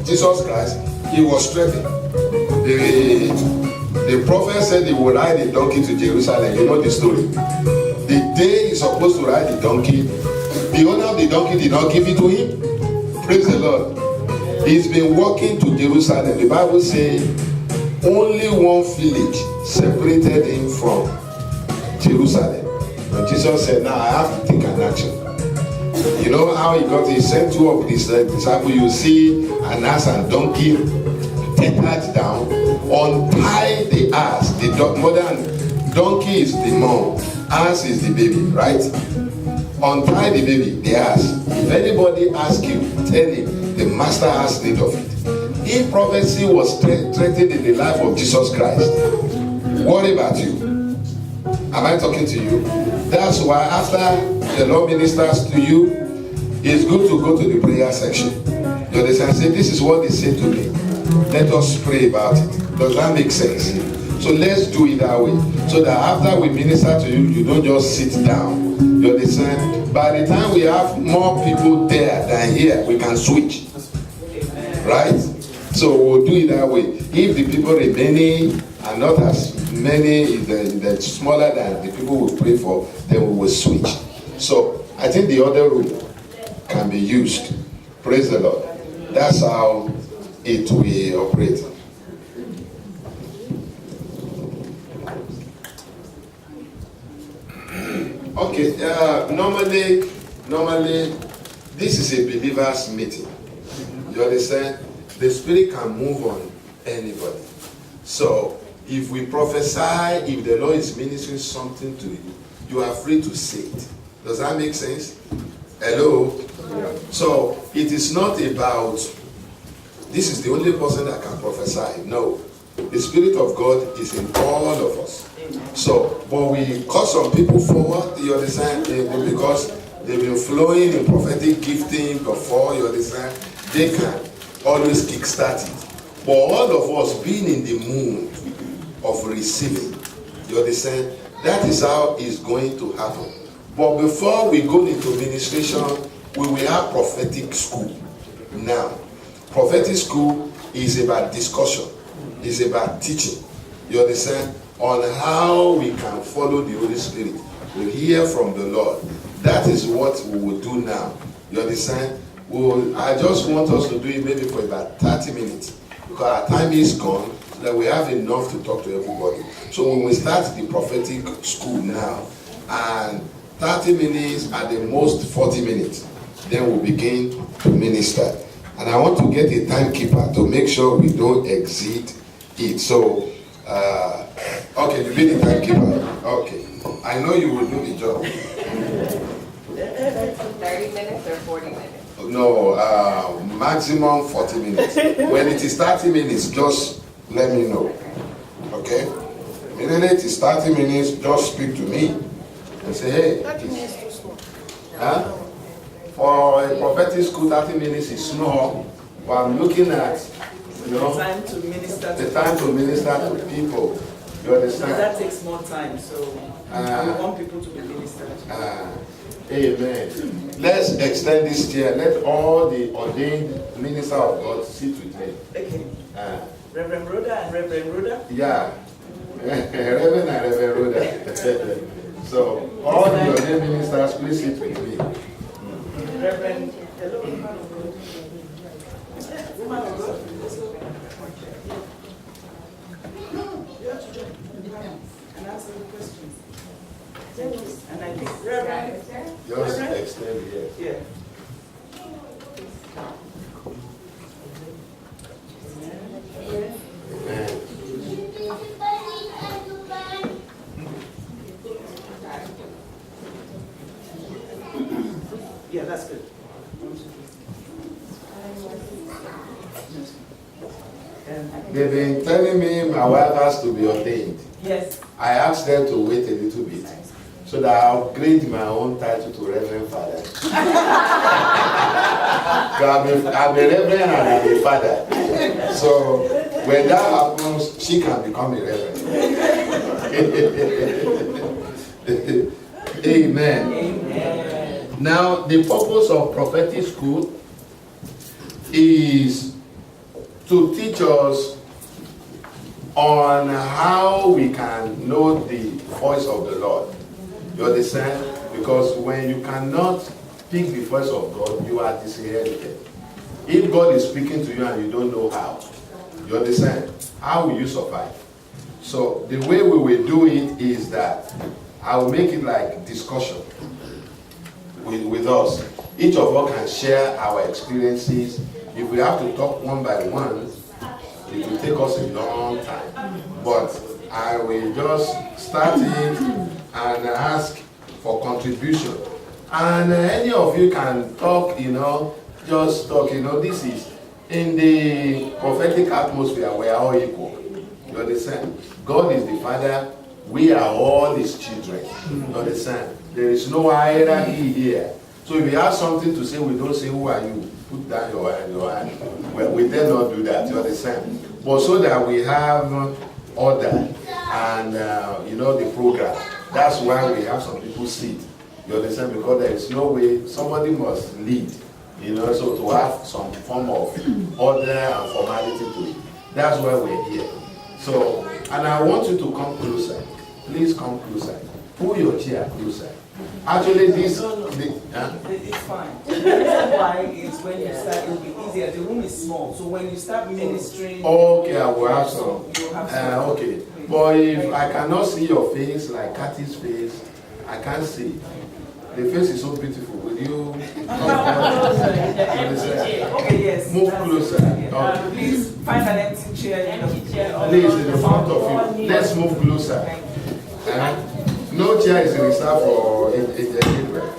Jesus Christ, he was threatened. The prophet said he would ride a donkey to Jerusalem. You know the story. The day he's supposed to ride the donkey, the owner of the donkey did not give it to him. Praise the Lord. He's been walking to Jerusalem. The Bible says only one village separated him from Jerusalem. And Jesus said, now I have to take an action. You know how he got it? He sent two of his disciples. You see an ass and donkey, tethered down, untie the ass. The modern donkey is the mom, ass is the baby, right? Untie the baby, the ass. If anybody asks you, tell him the master has need of it. If prophecy was threatened in the life of Jesus Christ, what about you? Am I talking to you? That's why after the Lord ministers to you, it's good to go to the prayer section. You understand? Say, this is what they say to me. Let us pray about it. Does that make sense? So let's do it that way. So that after we minister to you, you don't just sit down. You understand? By the time we have more people there than here, we can switch. Right? So we'll do it that way. If the people remaining are not as many, the smaller than the people we pray for, then we will switch. So I think the other room can be used. Praise the Lord. That's how it will operate. Okay, normally this is a believer's meeting. You understand? The Spirit can move on anybody. So if we prophesy, if the Lord is ministering something to you, you are free to say it. Does that make sense? Hello? Yeah. So it is not about, this is the only person that can prophesy. No. The Spirit of God is in all of us. So, but we call some people forward, you understand, because they've been flowing in prophetic gifting before, you understand, they can always kickstart it. But all of us being in the mood of receiving, you understand, that is how it's going to happen. But before we go into ministration, we will have prophetic school. Now, prophetic school is about discussion, is about teaching, you understand, on how we can follow the Holy Spirit. We hear from the Lord. That is what we will do now. You understand? I just want us to do it maybe for about 30 minutes. Because our time is gone, that we have enough to talk to everybody. So when we start the prophetic school now, and 30 minutes at the most 40 minutes, then we'll begin to minister. And I want to get a timekeeper to make sure we don't exceed it. So, okay, you be the timekeeper. Okay. I know you will do the job. 30 minutes or 40 minutes? No, maximum 40 minutes. When it is 30 minutes, just let me know. Okay? Immediately it is 30 minutes, just speak to me and say, hey. 30 minutes too small. Huh? For a prophetic school, 30 minutes is small. But I'm looking at, you know, the time to minister to people. You understand? That takes more time, so we want people to be ministered. Amen. Let's extend this chair. Let all the ordained ministers of God sit with me. Okay. Reverend Rhoda and Reverend Rhoda? Yeah. Reverend and Reverend Rhoda. So, all the ordained ministers, please sit with me. Reverend, hello. Woman of God. You have to join and answer the questions. And I think Reverend. Just extend here. Yeah. Amen. Yeah, that's good. They've been telling me my wife has to be ordained. Yes. I asked them to wait a little bit so that I'll upgrade my own title to Reverend Father. So I'm a Reverend and I'm a Father. So when that happens, she can become a Reverend. Amen. Amen. Now, the purpose of prophetic school is to teach us on how we can know the voice of the Lord. You understand? Because when you cannot pick the voice of God, you are disinherited. If God is speaking to you and you don't know how, you understand? How will you survive? So the way we will do it is that I will make it like discussion with us. Each of us can share our experiences. If we have to talk one by one, it will take us a long time. But I will just start it and ask for contribution. And any of you can talk, just talk. This is in the prophetic atmosphere, we are all equal. You understand? God is the Father, we are all His children. You understand? There is no hierarchy here. So if you have something to say, we don't say, who are you? Put down your hand. Well, we dare not do that, you understand? But so that we have order and, the program. That's why we have some people sit. You understand? Because there is no way, somebody must lead. So to have some form of order and formality to it. That's why we're here. So, and I want you to come closer. Please come closer. Pull your chair closer. Actually, this... It's fine. The reason why is when you start, it will be easier. The room is small, so when you start ministering... Okay, I will have some. You'll have some. Okay. But if I cannot see your face, like Kathy's face, I can't see. The face is so beautiful. Will you... Okay, yes. Move closer. Okay. Please find an empty chair. Please, in the front of you. Let's move closer. No chair is reserved for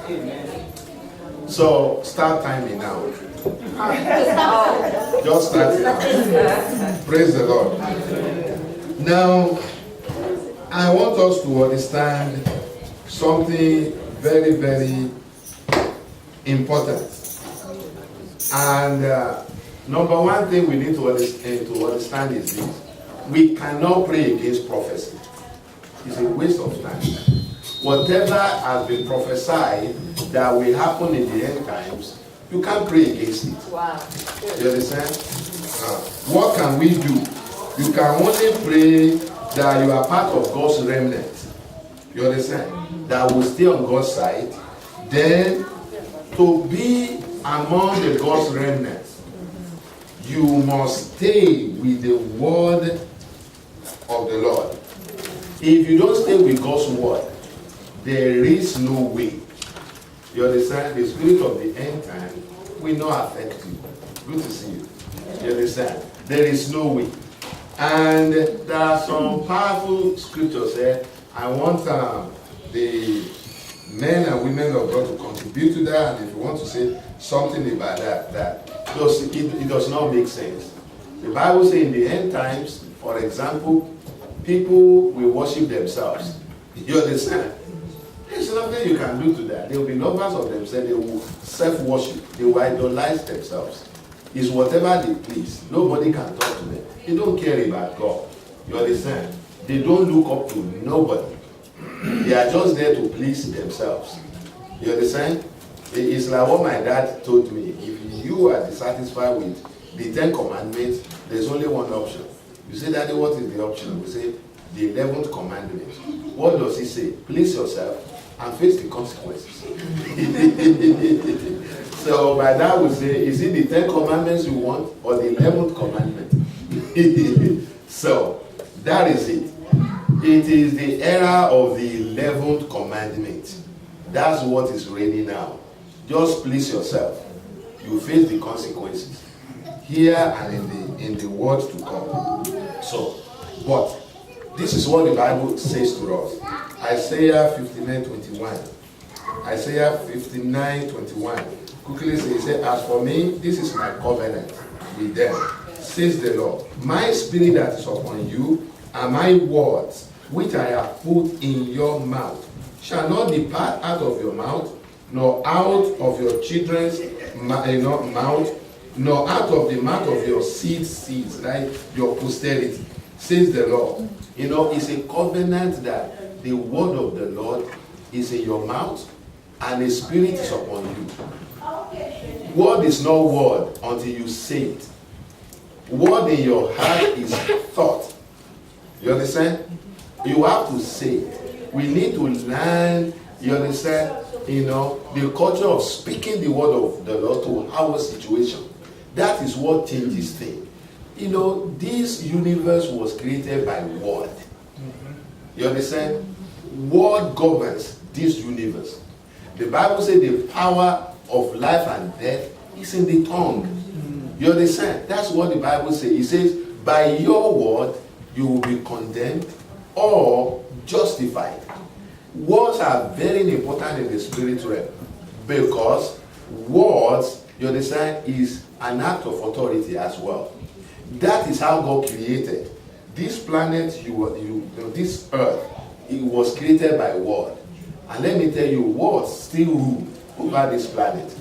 Amen. So, start timing now. Just start it now. Praise the Lord. Now, I want us to understand something very, very important. And number one thing we need to understand is this. We cannot pray against prophecy. It's a waste of time. Whatever has been prophesied that will happen in the end times, you can't pray against it. Wow. You understand? What can we do? You can only pray that you are part of God's remnant. You understand? That will stay on God's side. Then, to be among the God's remnant, you must stay with the word of the Lord. If you don't stay with God's word, there is no way. You understand? The spirit of the end time will not affect you. Good to see you. You understand? There is no way. And there are some powerful scriptures there. I want the men and women of God to contribute to that. And if you want to say something about that it does not make sense. The Bible says in the end times, for example, people will worship themselves. You understand? There's nothing you can do to that. They will be lovers of themselves. They will self-worship. They will idolize themselves. It's whatever they please. Nobody can talk to them. They don't care about God. You understand? They don't look up to nobody. They are just there to please themselves. You understand? It's like what my dad told me. If you are dissatisfied with the 10 commandments, there's only one option. You say, Daddy, what is the option? We say, the 11th commandment. What does he say? Please yourself and face the consequences. So my dad would say, is it the 10 commandments you want or the 11th commandment? So that is it. It is the era of the 11th commandment. That's what is reigning now. Just please yourself. You face the consequences here and in the world to come. So, but this is what the Bible says to us. Isaiah 59:21. Isaiah 59:21. Quickly say, as for me, this is my covenant with them, says the Lord. My spirit that is upon you, and my words which I have put in your mouth shall not depart out of your mouth, nor out of your children's mouth, nor out of the mouth of your seeds, right? Your posterity, says the Lord. It's a covenant that the word of the Lord is in your mouth and the spirit is upon you. Word is not word until you say it. Word word in your heart is thought. You understand? You have to say it. We need to learn, you understand, the culture of speaking the word of the Lord to our situation. That is what changes things. This universe was created by word. You understand? Word governs this universe. The Bible says the power of life and death is in the tongue. You understand? That's what the Bible says. It says, by your word, you will be condemned or justified. Words are very important in the spiritual realm because words, you understand, is an act of authority as well. That is how God created. This planet, this earth, it was created by word. And let me tell you, words still rule over this planet.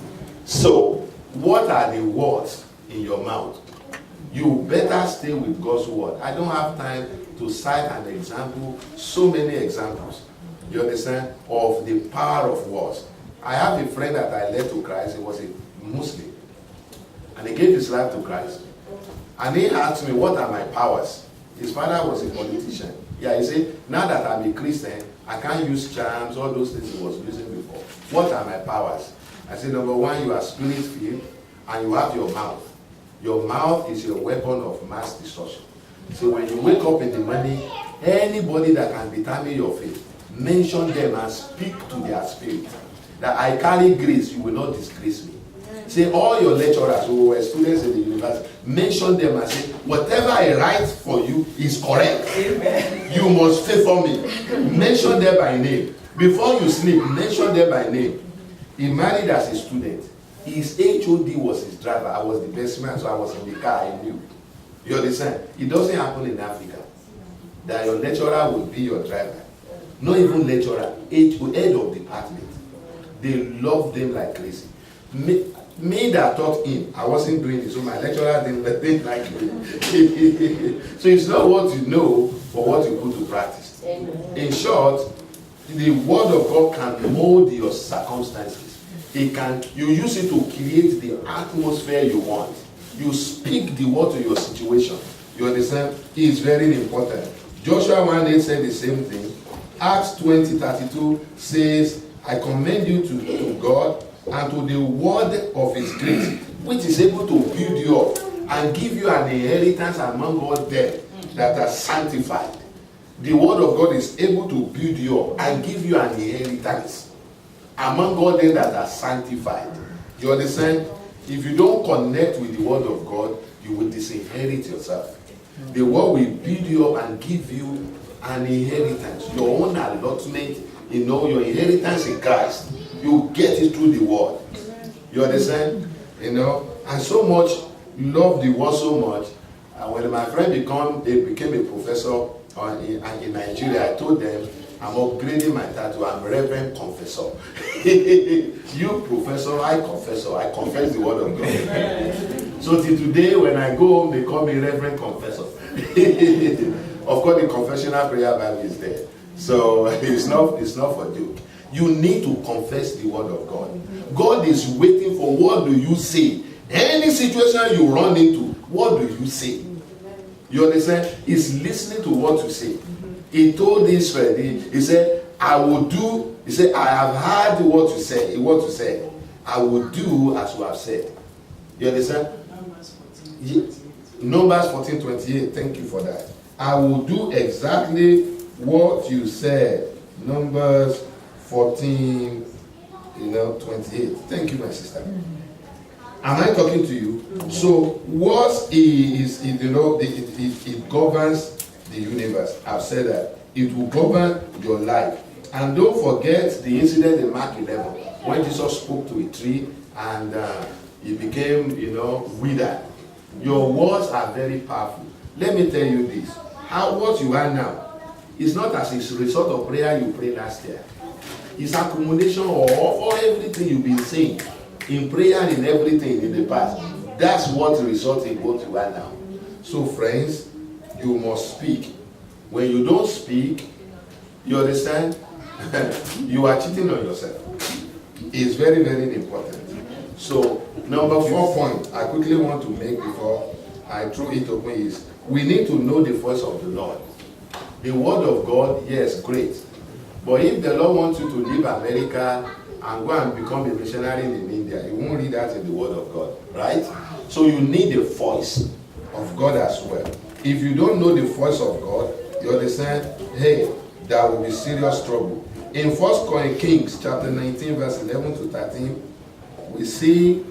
So, what are the words in your mouth? You better stay with God's word. I don't have time to cite an example, so many examples, you understand, of the power of words. I have a friend that I led to Christ. He was a Muslim. And he gave his life to Christ. And he asked me, what are my powers? His father was a politician. Yeah, he said, now that I'm a Christian, I can't use charms, all those things he was using before. What are my powers? I said, number one, you are spirit-filled, and you have your mouth. Your mouth is your weapon of mass destruction. So when you wake up in the morning, anybody that can determine your faith, mention them and speak to their spirit. That I carry grace, you will not disgrace me. Say all your lecturers who were students in the university, mention them and say, whatever I write for you is correct. Amen. You must favor me. Mention them by name. Before you sleep, mention them by name. He married as a student. His HOD was his driver. I was the best man, so I was in the car, I knew. You understand? It doesn't happen in Africa. That your lecturer will be your driver. Not even lecturer, head of department. They love them like crazy. Me that taught him, I wasn't doing it, so my lecturer didn't like me. So it's not what you know, but what you put to practice. In short, the word of God can mold your circumstances. You use it to create the atmosphere you want. You speak the word to your situation. You understand? It is very important. Joshua 1:8 said the same thing. Acts 20:32 says, I commend you to God and to the word of his grace, which is able to build you up and give you an inheritance among all them that are sanctified. The word of God is able to build you up and give you an inheritance among all them that are sanctified. You understand? If you don't connect with the word of God, you will disinherit yourself. The word will build you up and give you an inheritance, your own allotment, your inheritance in Christ. You get it through the word. You understand? And so much, love the word so much. And when my friend became a professor in Nigeria, I told them, I'm upgrading my title. I'm Reverend Confessor. You professor, I confessor. I confess the word of God. So till today, when I go home, they call me Reverend Confessor. Of course, the confessional prayer Bible is there. So it's not for joke. You need to confess the word of God. God is waiting for what do you say. Any situation you run into, what do you say? You understand? He's listening to what you say. He told Israel, he said, I will do, he said, I have heard what you said. I will do as you have said. You understand? Numbers 14:28. Thank you for that. I will do exactly what you said. Numbers 14, 28. Thank you, my sister. Am I talking to you? So, what is it governs the universe. I've said that. It will govern your life. And don't forget the incident in Mark 11, when Jesus spoke to a tree and it became, withered. Your words are very powerful. Let me tell you this. What you are now is not as a result of prayer you prayed last year. It's accumulation of everything you've been saying in prayer and in everything in the past. That's what results in what you are now. So friends, you must speak. When you don't speak, you understand? You are cheating on yourself. It's very, very important. So, number 4 point I quickly want to make before I threw it open is we need to know the voice of the Lord. The word of God, yes, great. But if the Lord wants you to leave America and go and become a missionary in India, you won't read that in the word of God, right? So you need the voice of God as well. If you don't know the voice of God, you understand, hey, there will be serious trouble. In 1 Kings chapter 19, verse 11 to 13, we see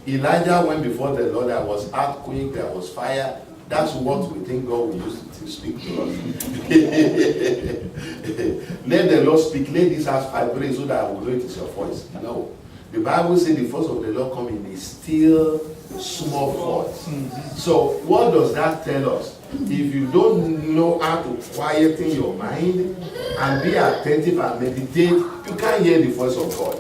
Elijah went before the Lord. There was earthquake, there was fire. That's what we think God will use to speak to us. Let the Lord speak. Let this house vibrate so that I will know it is your voice. No. The Bible says the voice of the Lord come in a still small voice. So what does that tell us? If you don't know how to quieten your mind and be attentive and meditate, you can't hear the voice of God.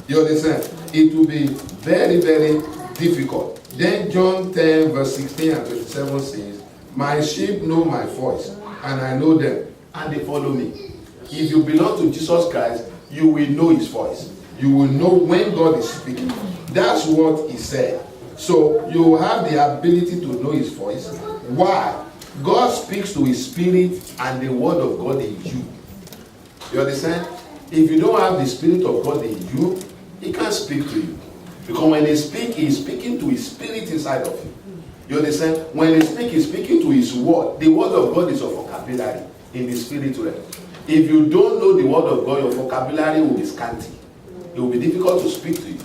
You understand? It will be very, very difficult. Then John 10 verse 16 and 27 says, my sheep know my voice, and I know them, and they follow me. If you belong to Jesus Christ, you will know his voice. You will know when God is speaking. That's what he said. So you have the ability to know his voice. Why? God speaks to his spirit and the word of God in you. You understand? If you don't have the spirit of God in you, he can't speak to you. Because when he speaks, he's speaking to his spirit inside of you. You understand? When he speaks, he's speaking to his word. The word of God is a vocabulary in the spirit realm. If you don't know the word of God, your vocabulary will be scanty. It will be difficult to speak to you.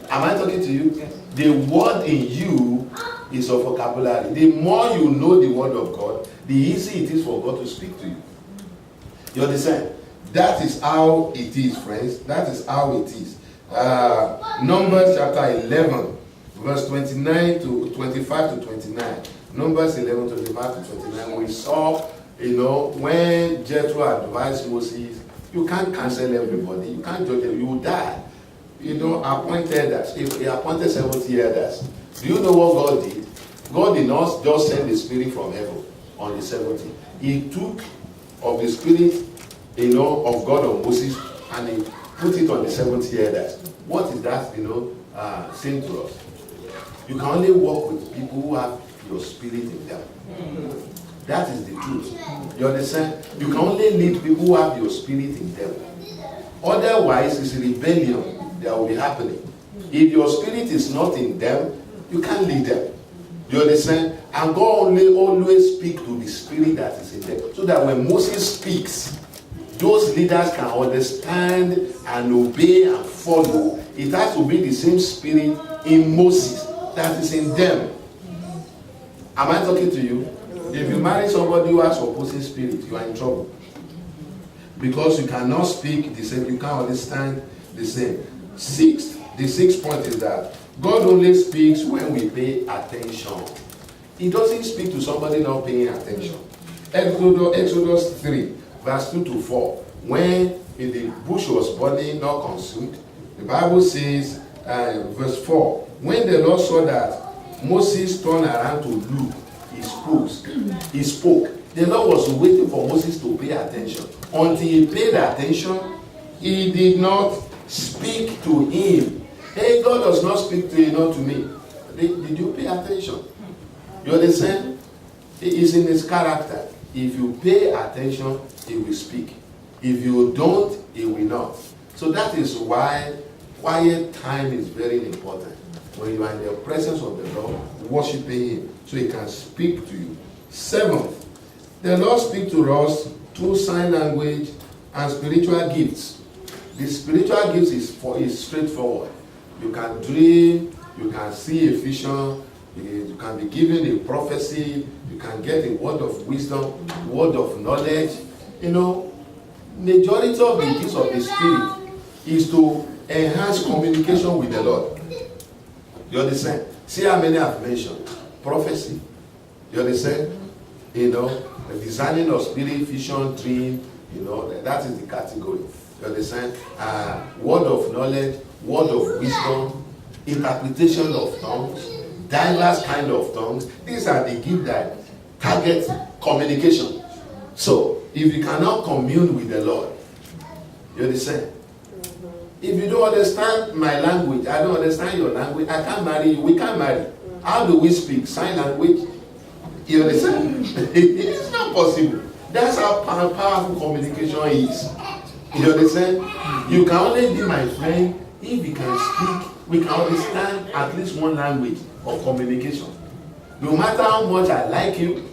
Am I talking to you? The word in you is a vocabulary. The more you know the word of God, the easier it is for God to speak to you. You understand? That is how it is, friends. That is how it is. Numbers chapter 11, verse 29 to 25 to 29. Numbers 11, 25 to 29. We saw, when Jethro advised Moses, you can't cancel everybody. You can't judge them. You will die. Appoint elders. If he appointed 70 elders, do you know what God did? God did not just send the spirit from heaven on the 70. He took of the spirit, of God on Moses, and he put it on the 70 elders. What is that, saying to us? You can only work with people who have your spirit in them. That is the truth. You understand? You can only lead people who have your spirit in them. Otherwise, it's rebellion that will be happening. If your spirit is not in them, you can't lead them. You understand? And God only always speak to the spirit that is in them. So that when Moses speaks, those leaders can understand and obey and follow. It has to be the same spirit in Moses that is in them. Am I talking to you? If you marry somebody who has opposing spirit, you are in trouble. Because you cannot speak the same, you can't understand the same. The sixth point is that God only speaks when we pay attention. He doesn't speak to somebody not paying attention. Exodus 3, verse 2 to 4. When the bush was burning, not consumed, the Bible says, verse 4, when the Lord saw that Moses turned around to look, he spoke. The Lord was waiting for Moses to pay attention. Until he paid attention, he did not speak to him. Hey, God does not speak to you, not to me. Did you pay attention? You understand? It is in his character. If you pay attention, he will speak. If you don't, he will not. So that is why quiet time is very important. When you are in the presence of the Lord, worshiping him, so he can speak to you. 7th, the Lord speaks to us through sign language and spiritual gifts. The spiritual gifts is straightforward. You can dream, you can see a vision, you can be given a prophecy, you can get a word of wisdom, word of knowledge. Majority of the gifts of the Spirit is to enhance communication with the Lord. You understand? See how many I've mentioned. Prophecy. You understand? The discerning of spirit, vision, dream, that is the category. You understand? Word of knowledge, word of wisdom, interpretation of tongues, diverse kind of tongues. These are the gifts that target communication. So, if you cannot commune with the Lord, you understand? If you don't understand my language, I don't understand your language, I can't marry you, we can't marry. How do we speak? Sign language? You understand? It's not possible. That's how powerful communication is. You understand? You can only be my friend if you can speak. We can understand at least one language of communication. No matter how much I like you,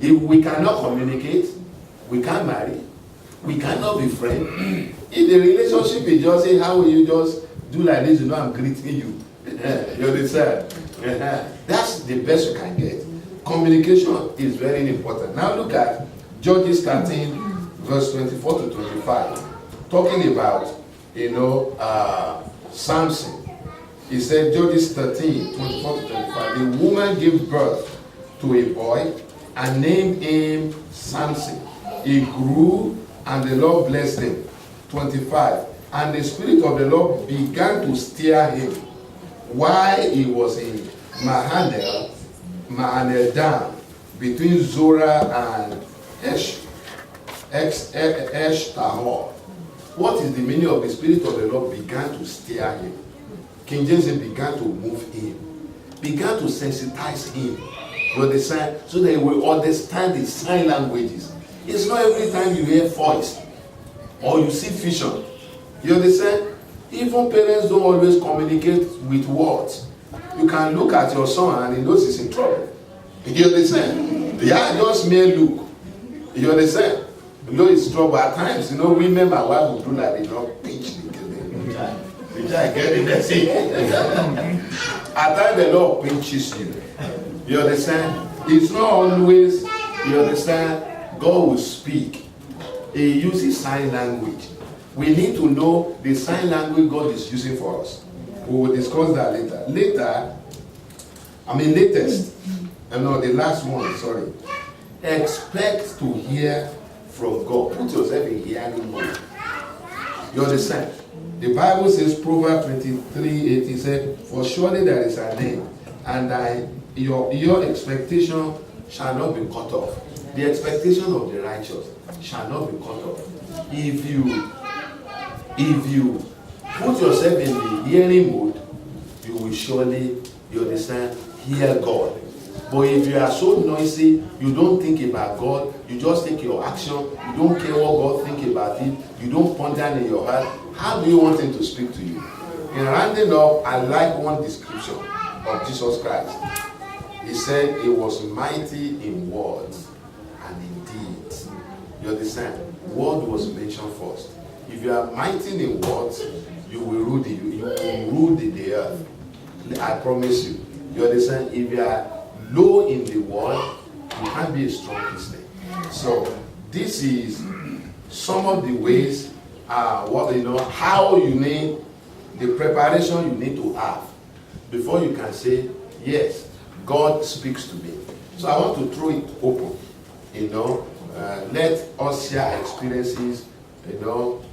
if we cannot communicate, we can't marry. We cannot be friends. If the relationship is just say, how will you just do like this? You know, I'm greeting you. You understand? That's the best you can get. Communication is very important. Now look at Judges 13, verse 24 to 25. Talking about, Samson. He said, Judges 13, 24 to 25. The woman gave birth to a boy and named him Samson. He grew and the Lord blessed him. 25. And the Spirit of the Lord began to stir him while he was in Mahanel Dan, between Zorah and Eshtaol. What is the meaning of the Spirit of the Lord began to stir him? King James began to move him, began to sensitize him. You understand? So that he will understand the sign languages. It's not every time you hear voice or you see vision. You understand? Even parents don't always communicate with words. You can look at your son and he knows he's in trouble. You understand? Yeah, just mere look. You understand? You know it's trouble at times. Women, my wife will do like they don't pinch the child. Get it? That's it. At times the Lord pinches you. You understand? It's not always, you understand, God will speak. He uses sign language. We need to know the sign language God is using for us. We will discuss that later. Latest. The last one, sorry. Expect to hear from God. Put yourself in hearing mode. You understand? The Bible says, Proverbs 23:18 said, for surely there is a name, and your expectation shall not be cut off. The expectation of the righteous shall not be cut off. If you put yourself in the hearing mode, you will surely, you understand, hear God. But if you are so noisy, you don't think about God, you just take your action, you don't care what God think about it, you don't ponder in your heart, how do you want him to speak to you? In rounding up, I like one description of Jesus Christ. He said he was mighty in words and in deeds. You understand? Word was mentioned first. If you are mighty in words, you will rule the earth. I promise you. You understand? If you are low in the word, you can't be a strong Christian. So this is some of the ways, how you need the preparation you need to have before you can say, yes, God speaks to me. So I want to throw it open. Let us share experiences,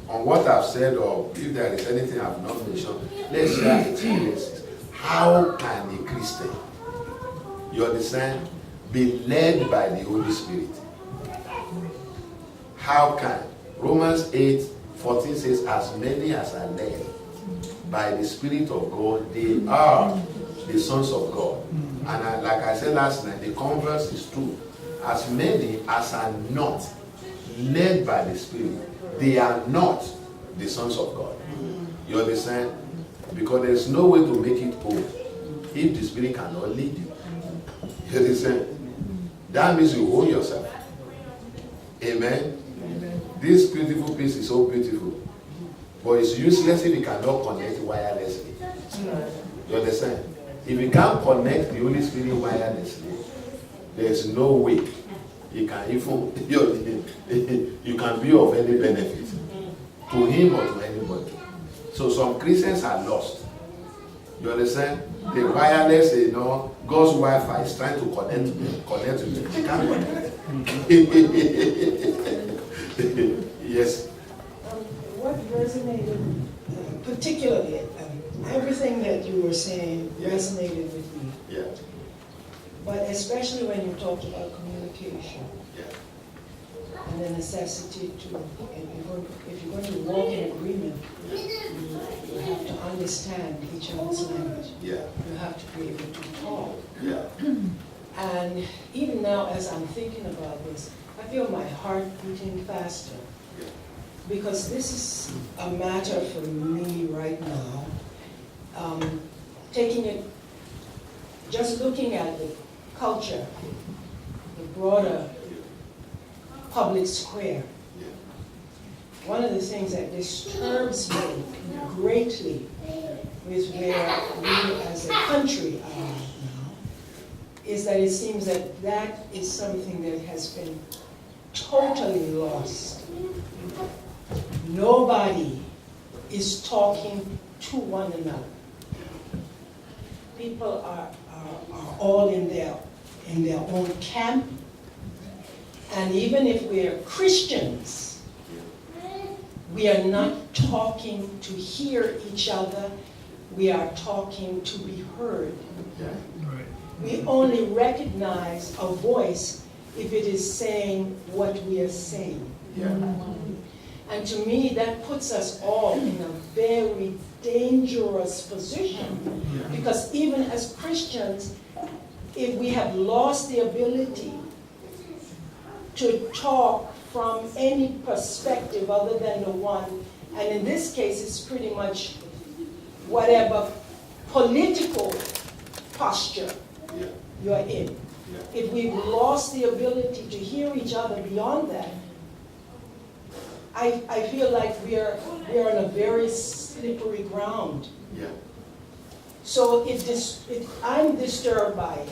on what I've said, or if there is anything I've not mentioned, let's share experiences. How can a Christian, you understand, be led by the Holy Spirit? How can? Romans 8:14 says, as many as are led by the Spirit of God, they are the sons of God. And like I said last night, the converse is true. As many as are not led by the Spirit, they are not the sons of God. You understand? Because there's no way to make it whole if the Spirit cannot lead you. You understand? That means you own yourself. Amen? This beautiful piece is so beautiful. But it's useless if you cannot connect wirelessly. You understand? If you can't connect the Holy Spirit wirelessly, there's no way you can even you can be of any benefit to him or to anybody. So some Christians are lost. You understand? The wireless, God's Wi-Fi is trying to connect to them. They can't connect. Yes. What resonated particularly, everything that you were saying resonated with me. Yeah. But especially when you talked about communication. Yeah. and the necessity to, if you're going to walk in agreement, you have to understand each other's language. Yeah. You have to be able to talk. Yeah. And even now, as I'm thinking about this, I feel my heart beating faster. Because this is a matter for me right now. Taking it, just looking at the culture, the broader public square. One of the things that disturbs me greatly with where we as a country are now is that it seems that that is something that has been totally lost. Nobody is talking to one another. People are all in their own camp. And even if we're Christians, we are not talking to hear each other. We are talking to be heard. Yeah. We only recognize a voice if it is saying what we are saying. Yeah. And to me, that puts us all in a very dangerous position. Because even as Christians, if we have lost the ability to talk from any perspective other than the one, and in this case, it's pretty much whatever political posture you're in. If we've lost the ability to hear each other beyond that, I feel like we're on a very slippery ground. Yeah. So I'm disturbed by it.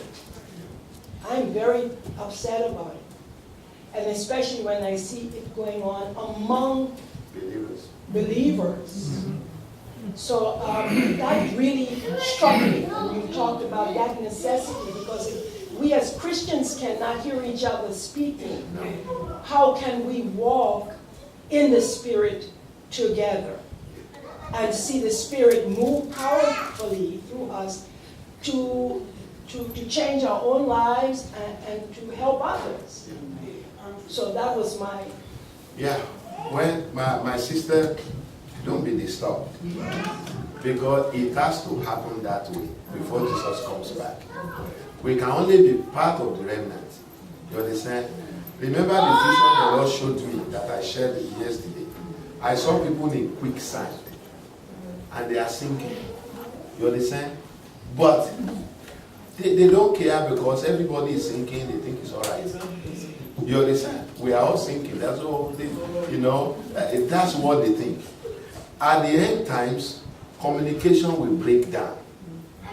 I'm very upset about it. And especially when I see it going on among believers. So that really struck me when you talked about that necessity, because if we as Christians cannot hear each other speaking, how can we walk in the Spirit together and see the Spirit move powerfully through us to change our own lives and to help others? So that was my... Yeah, when my sister, don't be disturbed, because it has to happen that way before Jesus comes back. We can only be part of the remnant. You understand? Remember the vision the Lord showed me that I shared yesterday? I saw people in quicksand and they are sinking. You understand? But they don't care because everybody is sinking, they think it's all right. You understand? We are all sinking. That's all they, that's what they think. At the end times, communication will break down.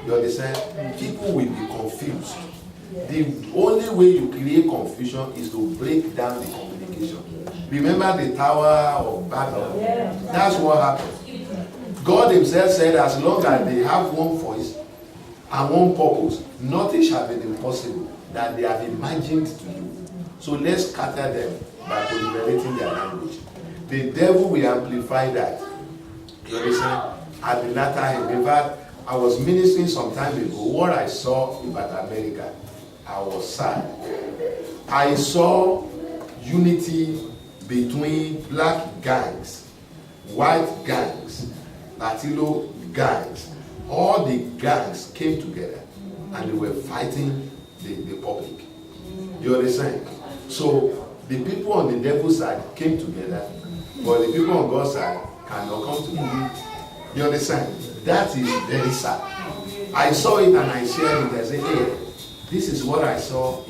You understand? People will be confused. The only way you create confusion is to break down the communication. Remember the Tower of Babel? That's what happened. God himself said, as long as they have one voice and one purpose, nothing shall be impossible that they have imagined to do. So let's scatter them by proliferating their language. The devil will amplify that. You understand? At the latter end. In fact, I was ministering some time ago. What I saw about America, I was sad. I saw unity between black gangs, white gangs, Latino gangs. All the gangs came together and they were fighting the public. You understand? So the people on the devil's side came together, but the people on God's side cannot come together. You understand? That is very sad. I saw it and I shared it. I said, hey, this is what I saw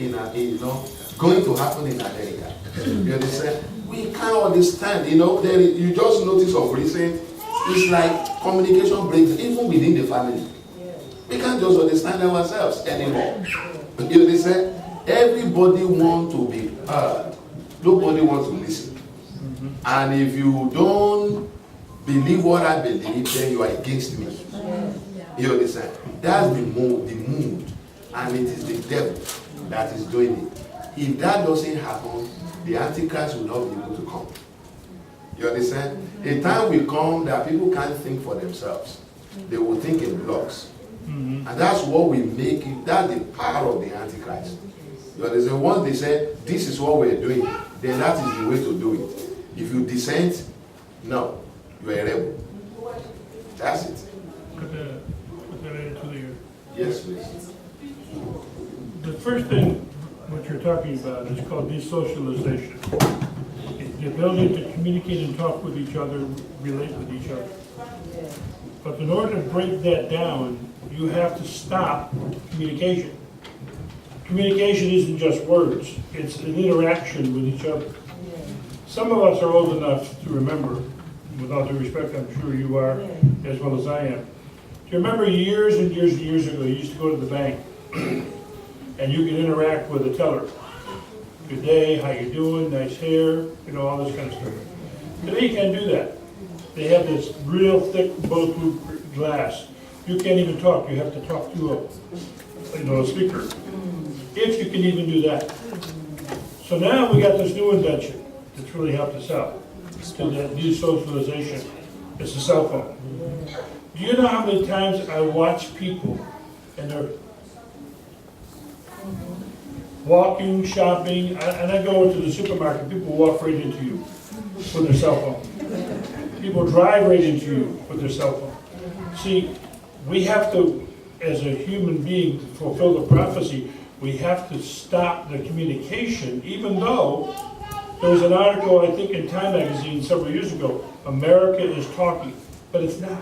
going to happen in America. You understand? We can't understand. You just notice of recent, it's like communication breaks even within the family. We can't just understand ourselves anymore. You understand? Everybody wants to be heard. Nobody wants to listen. And if you don't believe what I believe, then you are against me. You understand? That's the mood. And it is the devil that is doing it. If that doesn't happen, the Antichrist will not be able to come. You understand? A time will come that people can't think for themselves. They will think in blocks. And that's what we make it. That's the power of the Antichrist. You understand? Once they say, this is what we're doing, then that is the way to do it. If you dissent, no, you're a rebel. That's it. Put that into the, Yes, please. the first thing, what you're talking about is called desocialization. It's the ability to communicate and talk with each other, relate with each other. But in order to break that down, you have to stop communication. Communication isn't just words, it's an interaction with each other. Some of us are old enough to remember, with all due respect, I'm sure you are, as well as I am. Do you remember years and years and years ago, you used to go to the bank, and you could interact with the teller. Good day, how you doing, nice hair, all this kind of stuff. Today you can't do that. They have this real thick bulletproof glass. You can't even talk, you have to talk to a speaker. If you can even do that. So now we got this new invention that's really helped us out. To that desocialization. It's a cell phone. Do you know how many times I watch people and they're walking, shopping, and I go into the supermarket, people walk right into you with their cell phone. People drive right into you with their cell phone. See, we have to, as a human being, to fulfill the prophecy, we have to stop the communication, even though there was an article, I think, in Time magazine several years ago, America is talking, but it's not.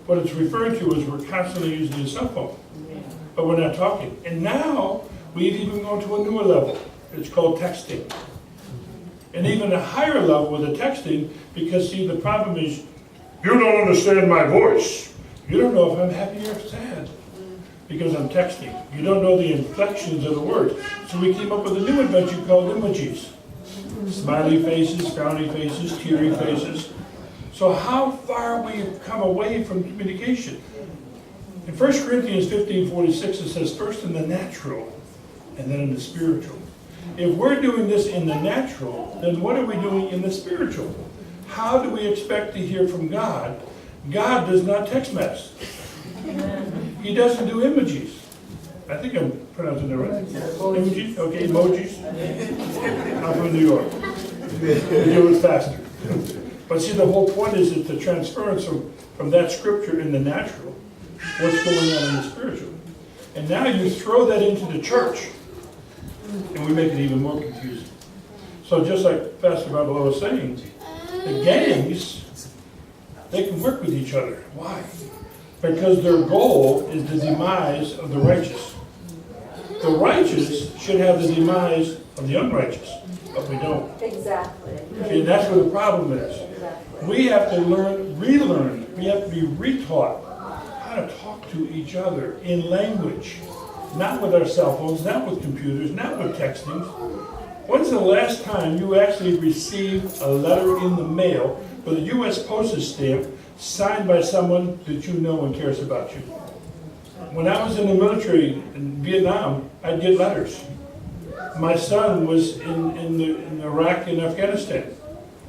What it's referring to is we're constantly using a cell phone, but we're not talking. And now, we've even gone to a newer level. It's called texting. And even a higher level with the texting, because see, the problem is, you don't understand my voice. You don't know if I'm happy or sad, because I'm texting. You don't know the inflections of the words. So we came up with a new invention called emojis. Smiley faces, frowny faces, teary faces. So how far we have come away from communication. In 1 Corinthians 15:46, it says, first in the natural, and then in the spiritual. If we're doing this in the natural, then what are we doing in the spiritual? How do we expect to hear from God? God does not text mess. He doesn't do emojis. I think I'm pronouncing that right. Emojis? Okay, emojis. I'm from New York. We do it faster. But see, the whole point is that the transference from that scripture in the natural, what's going on in the spiritual. And now you throw that into the church, and we make it even more confusing. So just like Pastor Babalo was saying, the gangs, they can work with each other. Why? Because their goal is the demise of the righteous. The righteous should have the demise of the unrighteous, but we don't. Exactly. See, that's where the problem is. Exactly. We have to relearn, we have to be retaught how to talk to each other in language. Not with our cell phones, not with computers, not with texting. When's the last time you actually received a letter in the mail with a U.S. postage stamp signed by someone that you know and cares about you? When I was in the military in Vietnam, I'd get letters. My son was in Iraq and Afghanistan.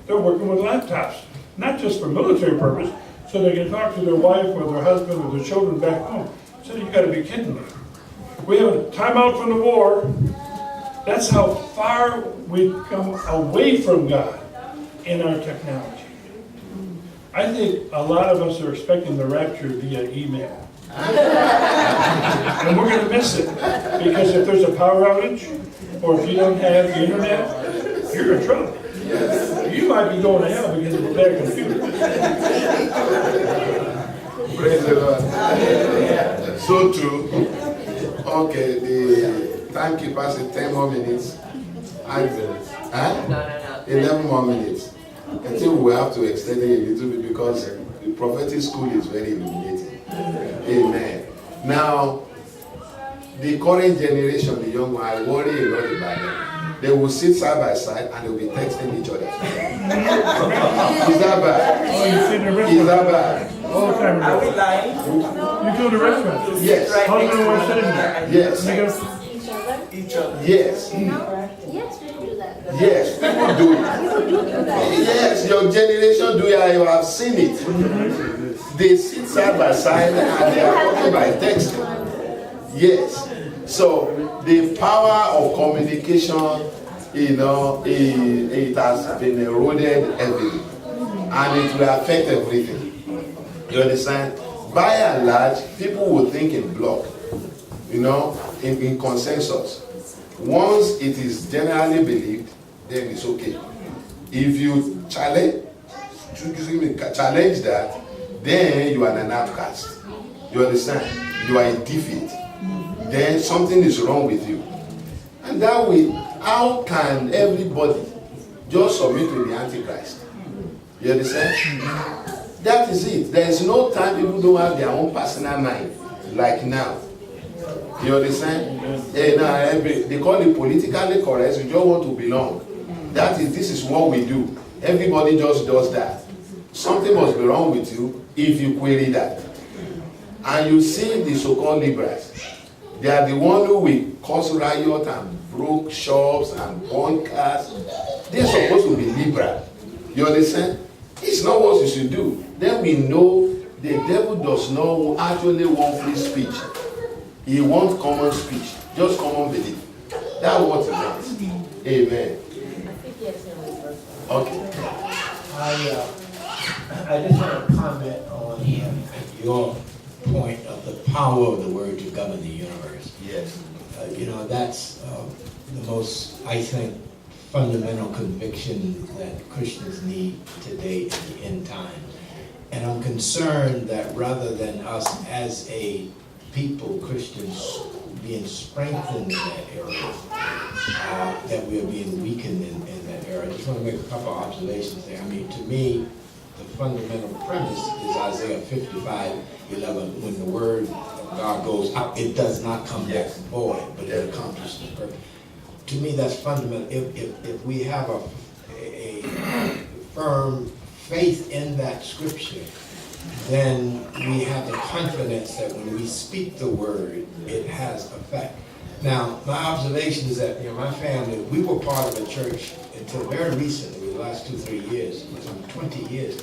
They're working with laptops, not just for military purpose, so they can talk to their wife or their husband or their children back home. So you got to be kidding me. We have a timeout from the war. That's how far we've come away from God in our technology. I think a lot of us are expecting the rapture via email. And we're going to miss it. Because if there's a power outage, or if you don't have the internet, you're in trouble. You might be going to hell because of a bad computer. Praise the Lord. So true. Okay, the timekeeper said 10 more minutes. 8 minutes. Huh? No. 11 more minutes. I think we have to extend it a little bit because the prophetic school is very illuminating. Amen. Now, the current generation, the young one, I worry a lot about them. They will sit side by side and they will be texting each other. Is that bad? Oh, you see the Is restaurant that bad? all the time. Are we lying? You go to the restaurant. Yes. Husband and wife sitting there. Yes. And they go, Each other. Yes. Yes, we do that. Yes. People do it. You do that. Yes, your generation do it. I have seen it. They sit side by side and they are talking by texting. Yes. So the power of communication, you know, it has been eroded heavily, and it will affect everything. You understand? By and large, people will think in block, you know, in consensus. Once it is generally believed, then it's okay. If you challenge that, then you are an outcast. You understand? You are in defeat. Then something is wrong with you. And that way, how can everybody just submit to the Antichrist? You understand? That is it. There is no time people don't have their own personal mind, like now. You understand? Now they call it politically correct. We just want to belong. This is what we do. Everybody just does that. Something must be wrong with you if you query that. And you see the so-called liberals. They are the one who will cause riot and broke shops and burn cars. They're supposed to be liberal. You understand? It's not what you should do. Then we know the devil does not actually want free speech. He wants common speech, just common belief. That's what he wants. Amen. Okay. I just want to comment on your point of the power of the word to govern the universe. Yes. You know, that's the most, I think, fundamental conviction that Christians need today in the end time. And I'm concerned that rather than us as a people, Christians, being strengthened in that area, that we are being weakened in that area. I just want to make a couple of observations there. I mean, to me, the fundamental premise is Isaiah 55:11. When the word of God goes out, it does not come back void, but it accomplishes its purpose. To me, that's fundamental. If we have a firm faith in that scripture, then we have the confidence that when we speak the word, it has effect. Now, my observation is that, my family, we were part of a church until very recently, the last 2-3 years, some 20 years,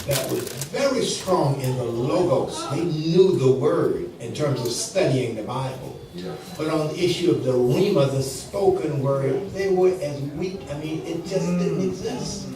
that was very strong in the logos. They knew the word in terms of studying the Bible. Yeah. But on the issue of the rhema, the spoken word, they were as weak. I mean, it just didn't exist.